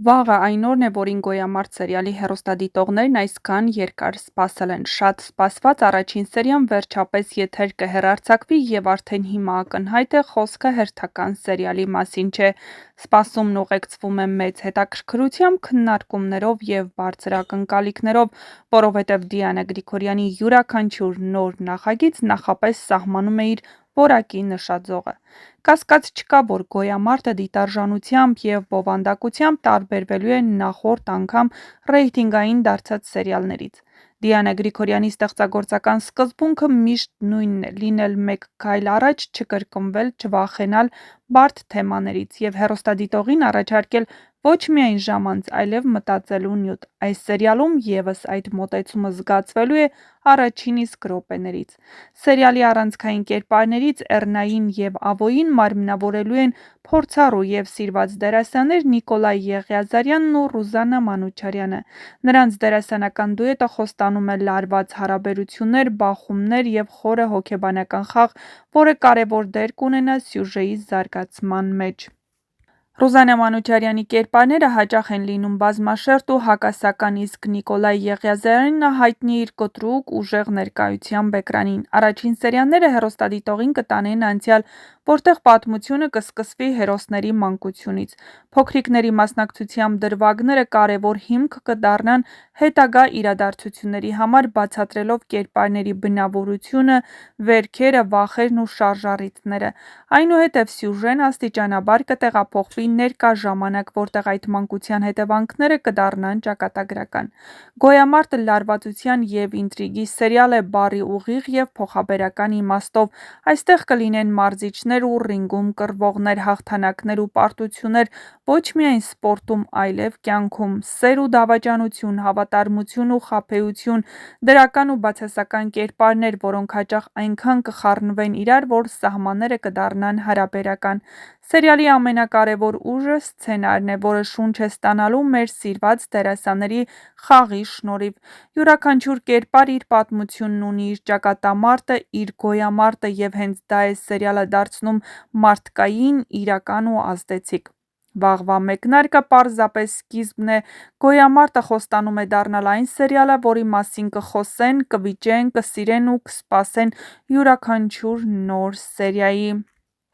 Վաղը այն օրն է, որին «Գոյամարտ» սերիալի հեռուստադիտողներն այսքան երկար սպասել են։ Շատ սպասված առաջին սերիան վերջապես եթեր կհեռարձակվի և արդեն հիմա ակնհայտ է՝ խոսքը հերթական սերիալի մասին չէ։ Սպասումն ուղեկցվում է մեծ հետաքրքրությամբ, քննարկումներով և բարձր ակնկալիքներով, որովհետև Դիանա Գրիգորյանի յուրաքանչյուր նոր նախագիծ նախապես սահմանում է իր որակի նշաձողը։ Կասկած չկա, որ «Գոյամարտը» դիտարժանությամբ և բովանդակությամբ տարբերվելու է նախորդ անգամ ռեյտինգային դարձած սերիալներից։ Դիանա Գրիգորյանի ստեղծագործական սկզբունքը միշտ նույնն է՝ լինել մեկ քայլ առաջ, չկրկնվել, չվախենալ բարդ թեմաներից և հեռուստադիտողին առաջարկել ոչ միայն ժամանց, այլև մտածելու նյութ։ Այս սերիալում ևս այդ մոտեցումը զգացվելու է առաջին իսկ րոպեներից։ Սերիալի առանցքային կերպարներից Էռնային և Ավոյին մարմնավորելու են փորձառու և սիրված դերասաններ Նիկոլայ Եղիազարյանն ու Ռուզաննա Մանուչարյանը։ Նրանց դերասանական դուետը խոստանում է լարված հարաբերություններ, բախումներ և խորը հոգեբանական խաղ, որը կարևոր դեր կունենա սյուժեի զարգացման մեջ։ Ռուզաննա Մանուչարյանի կերպարները հաճախ են լինում բազմաշերտ ու հակասական, իսկ Նիկոլայ Եղիազարյանը հայտնի է իր կտրուկ, ուժեղ ներկայությամբ էկրանին։ Առաջին սերիաները հեռուստադիտողին կտանեն անցյալ, որտեղ պատմությունը կսկսվի հերոսների մանկությունից։ Փոքրիկների մասնակցությամբ դրվագները կարևոր հիմք կդառնան հետագա իրադարձությունների համար՝ բացատրելով կերպարների բնավորությունը, վերքերը, վախերն ու շարժառիթները։ Այնուհետև սյուժեն աստիճանաբար կտեղափոխվի ներկա ժամանակ, որտեղ այդ մանկության հետևանքները կդառնան ճակատագրական։ «Գոյամարտը» լարվածության և ինտրիգի սերիալ է բառի ուղիղ և փոխաբերական իմաստով։ Այստեղ կլինեն մարզիչներ ու ռինգում կռվողներ, հաղթանակներ ու պարտություններ ոչ միայն սպորտում, այլև կյանքում, սեր ու դավաճանություն, հավատարմություն ու խաբեություն, դրական ու բացասական կերպարներ, որոնք հաճախ այնքան կխառնվեն իրար, որ սահմանները կդառնան հարաբերական։ Սերիալի ամենակարևոր ուժը սցենարն է, որը շունչ է ստանալու մեր սիրված դերասանների խաղի շնորհիվ։ Յուրաքանչյուր կերպար իր պատմությունն ունի, իր ճակատամարտը, իր գոյամարտը, և հենց դա է սերիալը դարձնում մարդկային, իրական ու ազդեցիկ։ Վաղվա մեկնարկը պարզապես սկիզբն է։ «Գոյամարտը» խոստանում է դառնալ այն սերիալը, որի մասին կխոսեն, կվիճեն, կսիրեն ու կսպասեն յուրաքանչյուր նոր սերիայի։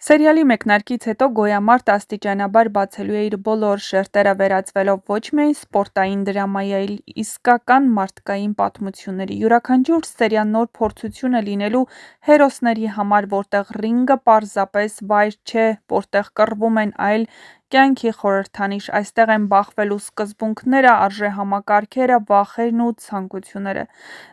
Սերիալի մեկնարկից հետո «Գոյամարտը» աստիճանաբար բացելու է իր բոլոր շերտերը, վերածվելով ոչ միայն սպորտային դրամայի, այլ իսկական մարդկային պատմությունների։ Յուրաքանչյուր սերիա նոր փորձություն է լինելու հերոսների համար, որտեղ ռինգը պարզապես վայր չէ, որտեղ կռվում են, այլ կյանքի խորհրդանիշ։ Այստեղ են բախվելու սկզբունքները, արժեհամակարգերը, վախերն ու ցանկությունները։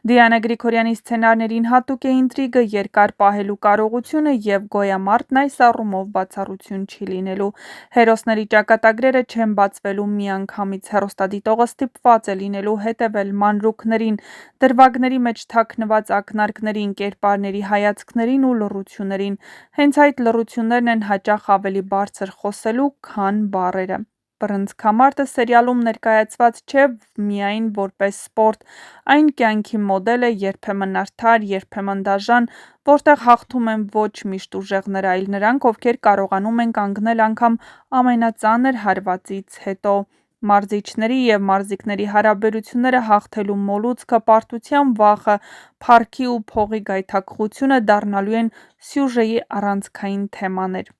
Դիանա Գրիգորյանի սցենարներին հատուկ է ինտրիգը, երկար պահելու կարողությունը, և «Գոյամարտն» այս առումով բացառություն չի լինելու։ Հերոսների ճակատագրերը չեն բացվելու միանգամից։ Հեռուստադիտողը ստիպված է լինելու հետևել մանրուքներին, դրվագների մեջ թաքնված ակնարկներին, կերպարների հայացքներին ու լռություններին։ Հենց այդ լռություններն են հաճախ ավելի բարձր խոսելու, քան բառերը։ «Բռնցքամարտը» սերիալում ներկայացված չէ միայն որպես սպորտ, այն կյանքի մոդել է, երբեմն արդար, երբեմն դաժան, որտեղ հաղթում են ոչ միշտ ուժեղները, այլ նրանք, ովքեր կարողանում են կանգնել անգամ ամենածանր հարվածից հետո։ Մարզիչների և մարզիկների հարաբերությունները, հաղթելու մոլուցքը, պարտության վախը, փառքի ու փողի գայթակղությունը դառնալու են սյուժեի առանցքային թեմաներ։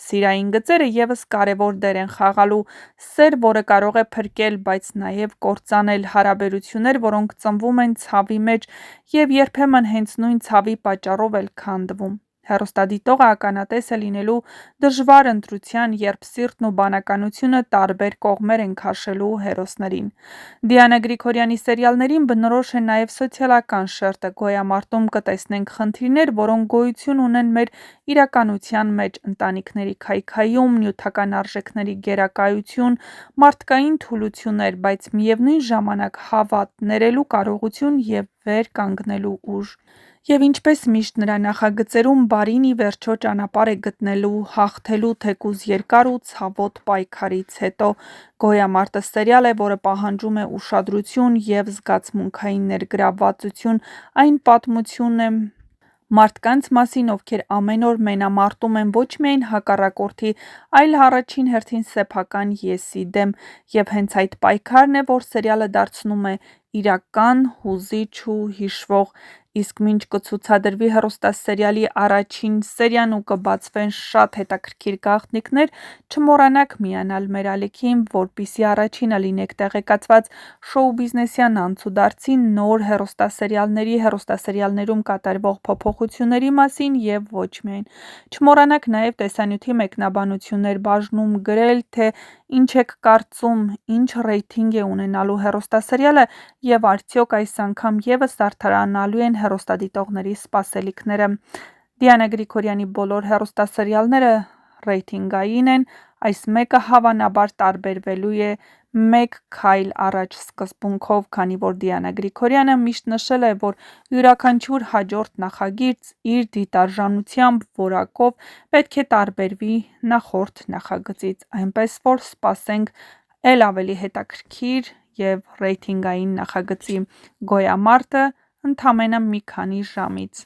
Սիրային գծերը ևս կարևոր դեր են խաղալու։ Սեր, որը կարող է փրկել, բայց նաև կործանել, հարաբերություններ, որոնք ծնվում են ցավի մեջ և երբեմն հենց նույն ցավի պատճառով էլ քանդվում։ Հեռուստադիտողը ականատես է լինելու դժվար ընտրության, երբ սիրտն ու բանականությունը տարբեր կողմեր են քաշելու հերոսներին։ Դիանա Գրիգորյանի սերիալներին բնորոշ է նաև սոցիալական շերտը։ «Գոյամարտում» կտեսնենք խնդիրներ, որոնք գոյություն ունեն մեր իրականության մեջ՝ ընտանիքների քայքայում, նյութական արժեքների գերակայություն, մարդկային թուլություններ, բայց միևնույն ժամանակ հավատ, ներելու կարողություն և վեր կանգնելու ուժ։ Եվ ինչպես միշտ նրա նախագծերում, բարին ի վերջո ճանապարհ է գտնելու հաղթելու, թեկուզ երկար ու ցավոտ պայքարից հետո։ «Գոյամարտը» սերիալ է, որը պահանջում է ուշադրություն և զգացմունքային ներգրավվածություն։ Այն պատմություն է Մարդկանց մասին, ովքեր ամեն օր մենամարտում են ոչ միայն հակառակորդի, այլ առաջին հերթին սեփական «ես»-ի դեմ, և հենց այդ պայքարն է, որ սերիալը դարձնում է իրական, հուզիչ ու հիշվող, իսկ մինչ կցուցադրվի հեռուստասերիալի առաջին սերիան ու կբացվեն շատ հետաքրքիր գաղտնիքներ, չմոռանաք միանալ մեր ալիքին, որպեսզի առաջինը լինեք տեղեկացված շոու-բիզնեսյան անցուդարձի, նոր հեռուստասերիալների, հեռուստասերիալներում կատարվող փոփոխությունների մասին և ոչ միայն։ Չմոռանաք նաև տեսանյութի մեկնաբանություններ բաժնում գրել, թե ինչ եք կարծում, ինչ ռեյթինգ է ունենալու հեռուստասերիալը և արդյոք այս անգամ ևս զարդարանալու են հեռուստադիտողների սպասելիքները։ Դիանա Գրիգորյանի բոլոր հեռուստասերիալները ռեյթինգային են, այս մեկը հավանաբար տարբերվելու է «մեկ քայլ առաջ» սկզբունքով, քանի որ Դիանա Գրիգորյանը միշտ նշել է, որ յուրաքանչյուր հաջորդ նախագիծ իր դիտարժանությամբ, որակով պետք է տարբերվի նախորդ նախագծից, այնպես որ սպասենք էլ ավելի հետաքրքիր և ռեյթինգային նախագծի գոյամարտը ընդամենը մի քանի ժամից։